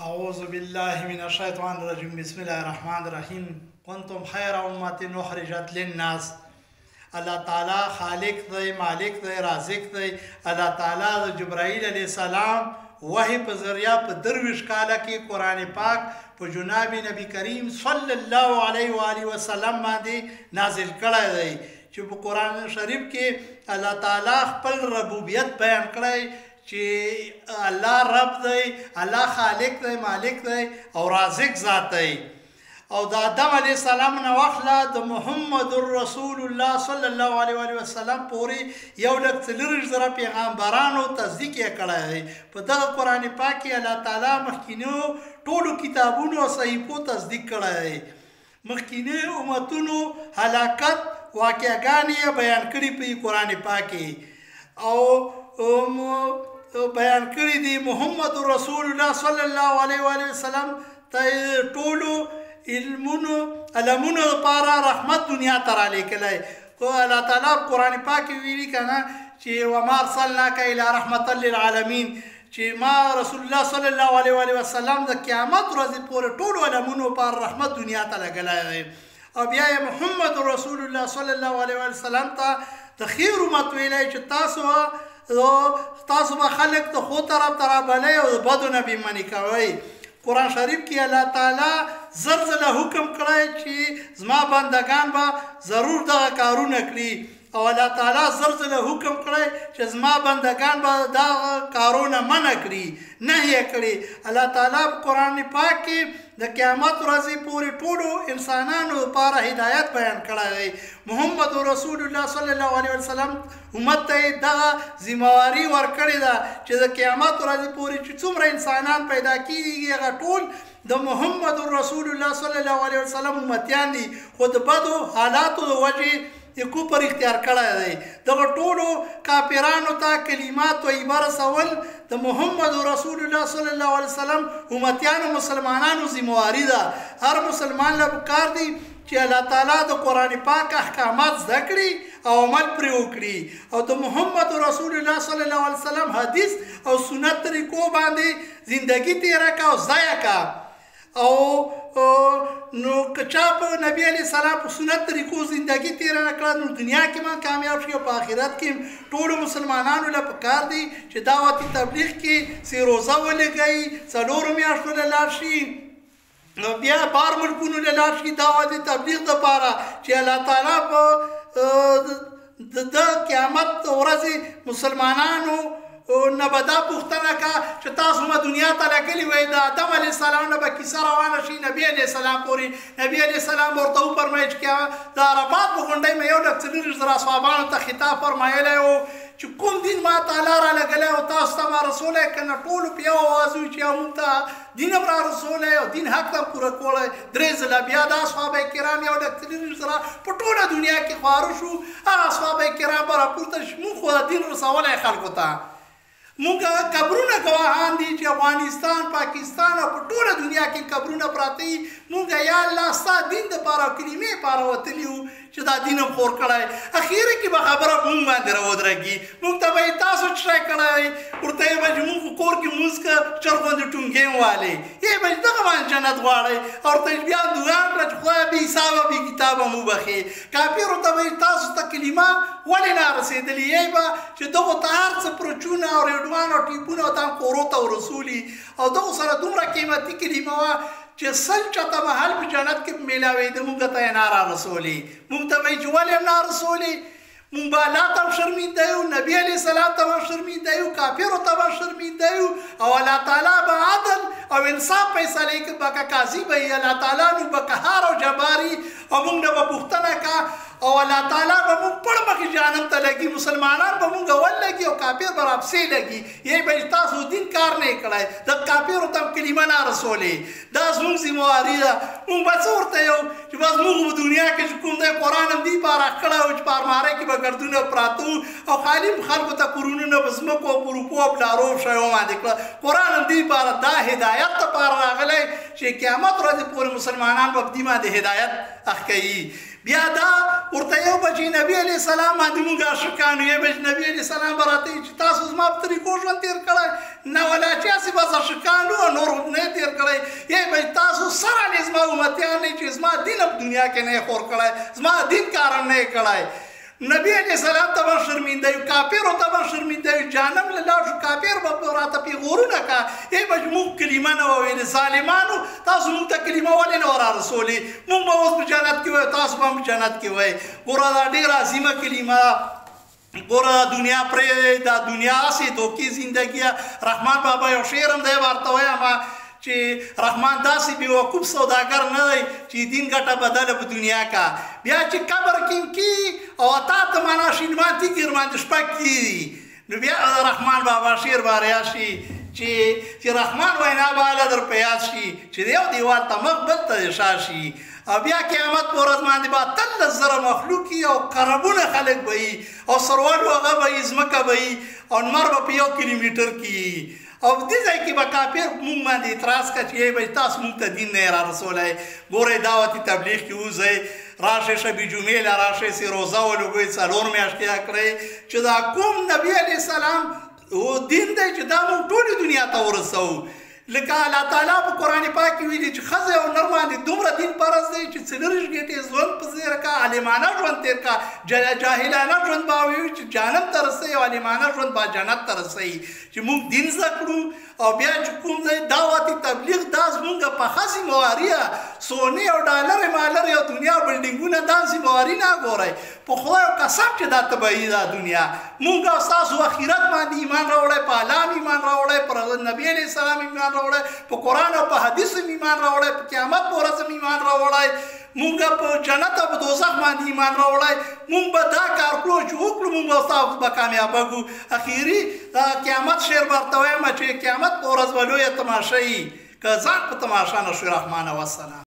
أعوذ بالله من الشيطان الرجيم بسم الله الرحمن الرحيم كنتم خير أمة أخرجت للناس. الله تعالی خالق دی، مالک دی، رازق دی. الله تعالی د جبرائیل علیه السلام وحی په ذریعہ په درویش کاله کې قرآن پاک په جناب نبی کریم صلی الله علیه و آله وسلم باندې نازل کړی دی چې په قرآن شریف کې الله تعالی خپل ربوبیت بیان کړی چې الله رب دی، الله خالق دی، مالک دی او رازق ذات دی. او د آدم علیه السلام نه واخله د محمد رسول الله صلی الله علیه و وسلم پورې 1,40,000 پیغمبرانو تصدیق یې کړی دی. په دغه قرآن پاک کې الله تعالی مخکینیو ټولو کتابونو او صحیفو تصدیق کړی دی. مخکینی امتونو هلاکت واقعګانې یې بیان کړي په قرآن پاک کې او بیان کړي دي. محمد رسول الله صلی الله علیه و وسلم ته ټولو علمونو لپاره رحمت دنیا ته رالیږلی. الله تعالی قرآن پاک کې ویلي کنه چې وما ارسلناک الی رحمة للعالمین، چې ما رسول الله صلی الله علیه و وسلم د قیامت ورځې پورې ټولو علمونو لپاره رحمت دنیا ته لګلی دی. او بیا یې محمد رسول الله صلی الله علیه و وسلم ته د خیر امت ویلی چې تاسو به خلک د ښو طرف ته رابلئ او د بدو نه بېمنې کوئ. قرآن شریف کې الله تعالی زر ځله حکم کړی چې زما بندگان به ضرور دغه کارونه کړي، او الله تعالی زر ځله حکم کړی چې زما بندگان به دغه کارونه منع کړي، نه یې کړي. الله تعالی په قرآن پاک کې د قیامت ورځې پورې ټولو انسانانو لپاره هدایت بیان کړی دی. محمد رسول الله صلی الله علیه وسلم امت ته دغه ذمہواري ورکړې ده چې د قیامت ورځې پورې چې څومره انسانان پیدا کېږي هغه ټول د محمد رسول الله صلی الله علیه وسلم امتیان دي، خو د بدو حالاتو د وجې یې کفر اختیار کړی دی. دغه ټولو کافرانو ته کلمات طیبه رسول د محمد رسول الله صلی الله علیه وسلم امتیانو مسلمانانو ذمہواري ده. هر مسلمان له پکار دی چې الله تعالی د قرآن پاک احکامات زده کړي او عمل پرې وکړي، او د محمد رسول الله صلی الله علیه وسلم حدیث او سنت طریقو باندې زندگی تیره کا او ضایع کا. او نو که چا په نبی علیه السلام په سنت طریقو زندگی تیره نه کړه نو دنیا کې ما کامیاب شي او په آخرت کې ټولو مسلمانانو له پکار دی چې دعوت تبلیغ کې سی روزه ولګوي، 4 میاشتو له لاړ شي، نو بیا بار ملکونو له لاړ شي دعوت تبلیغ دپاره چې الله تعالی په د قیامت ورځې مسلمانانو نه به دا پوښتنه کا چې تاسو ما دنیا ته لګلي وای د آدم علیه السلام نه به کیسه روانه شي نبی علیه السلام پورې. نبی علیه السلام ورته وفرمایي چې د عرفات په غونډۍ مې 1,40,000 اصحابانو ته خطاب فرمایلی و چې کوم دین ما تعالی را لګلی او تاسو ته ما رسولی که نه ټولو په یو اواز وي چې موږ ته دین هم را رسولی او دین حق ته پوره کولی. 3 ځله بیا د صحابه کرام 1,40,000 په ټوله دنیا کې خواره شو. هغه صحابه کرام به راپورته شي موږ خو د دین رسولی خلکو ته، موږ قبرونه ګواهان دي چې افغانستان، پاکستان او په ټوله دنیا کې قبرونه پراته دي. موږ یا الله ستا دین دپاره او کلمې لپاره وتلي وو چې دا دین هم خور کړی. اخیره کې به خبره موږ باندې راودرېږي، موږ ته به یې تاسو څه کړی، ورته یې به چې موږ په کور کې مونځ که چرغوندې ټونګې والې، یې به چې دغه باندې جنت غواړئ، او ورته یې بیا دعا کړه چې خدایه بې حسابه بې کتابه مو بخې. کافرو ته به یې تاسو ته کلمه ولې نه رسېدلې، یې به چې دغو ته هر څه پرچونه او ریډوان او ټیپونه او تام کورو ته ورسولي، او دغو سره دومره قیمتي کلمه وه چې 100 چاته محل په جنت کې میلاوېده، موږ ته یې نه رارسولې. موږ ته به یې چې ولې هم نه رسولې، موږ به الله ته هم شرمنده یو، نبي علیه السلام ته هم شرمنده یو، کافرو ته هم شرمنده یو، او الله تعالی به عدل او انصاف فیصلې کوي، به که قاضي به یې الله تعالی نو به قهار او جباري، او موږ نه به پوښتنه کا، او الله تعالی به موږ پړ مخې جهنم ته لګي، مسلمانان به موږ اول لګي او کافر به راپسې لګي. یې به تاسو دین کار نه کړی، د کافرو ته هم کلمه نه رسولې. دا زموږ ذمہواري ده. موږ به څه ورته یو چې بس موږ په دنیا کې چې کوم دی قرآن هم دې پاره کړی و چې په المارۍ کې به ګردونه پراته وو او خالي خلکو ته کورونونه په ځمکو او په روپو او پلارو شیو باندې کړه. قرآن هم دې پاره دا هدایت دپاره راغلی چې قیامت ورځې پورې مسلمانان به په دې باندې هدایت اخ کوي. بیا دا ورته یو به چې نبي علیه السلام باندې موږ عاشقان یو به نبي علیه السلام به راته چې تاسو زما په طریقو ژوند تېر کړی نه ولا چې هسې بس عاشقان وو نور نه تېر کړی یا به تاسو سره نه زما امتیان نه چې زما دین په دنیا کې نه خور کړی زما دین کار نه کړی نبی علیہ السلام ته به شرمنده یو کافرو ته به شرمنده یو جهنم له لاړ شو کافر به راته پیغورونه کا ای به موږ کلمه نه وویلې ظالمانو تاسو موږ ته کلمه ولې نه ور رسولې موږ به اوس په جنت کې وایو تاسو به هم جنت کې وایي ګوره دا ډېره عظیمه کلمه ګوره دنیا پرې دا دنیا هسې دوکې زندګي رحمان بابا یو شعر هم دی ورته وایم چې رحمان داسې بیوقوف سوداګر نه دی چې دین ګټه بدله په دنیا کا بیا چې قبر کې کی او تا ته معنا شینمان تی ګرمان شپه کیږي نو بیا رحمان بابا شعر به راشي چې رحمان وینا بالا در په یاد شي چې یو دیوال ته مخ بل ته شا شي او بیا قیامت په ورځ باندې به اتلس زره مخلوق وي او قربونه خلک به وي او سروالو هغه به وي ځمکه به وي او لمر به په 1 کیلومیټر کې او دې ځای کې به کافر موږ باندې اعتراض کا چې به تاسو موږ ته دین نه را رسولی ګورئ دعوت تبلیغ کې وځئ راشئ شبي جمعې له راشئ سي روزه ولګوئ 4 میاشتې کړئ چې دا کوم نبي علیه السلام دین دی چې دا موږ ټولې دنیا ته ورسوو لکه الله تعالی په قرآن پاک کې ویلي چې ښځه او نر باندې دومره دین فرض دی چې 40 ګټې ژوند په ځای کا عالمانه ژوند تېر کا جاهلانه ژوند به وي چې جهنم ته رسوي او عالمانه ژوند به جنت ته رسوي چې موږ دین زده کړو او بیا چې کوم ځای دعوت تبلیغ دا زمونږ په ښه ذمهواري سونې او ډالرې مالرې او دنیا بلډینګونه دا ذمهواري نه ګورئ په خدای او قسم چې دا تباهي دا دنیا مونږ او ستاسو اخرت باندې ایمان راوړی په الله ایمان راوړی پر نبي علیه السلام ایمان راوړی په قرآن او په حدیث ایمان راوړی په قیامت په ورځ ایمان راوړی مونږ په جنت او په دوزخ باندې ایمان راوړی مونږ به دا کار کړو چې وکړو مونږ به تاسو به کامیابه کړو اخري قیامت شعر ورته وایم چې قیامت په ورځ به لویه تماشه وي که ځان په تماشا نه شو رحمانه والسلام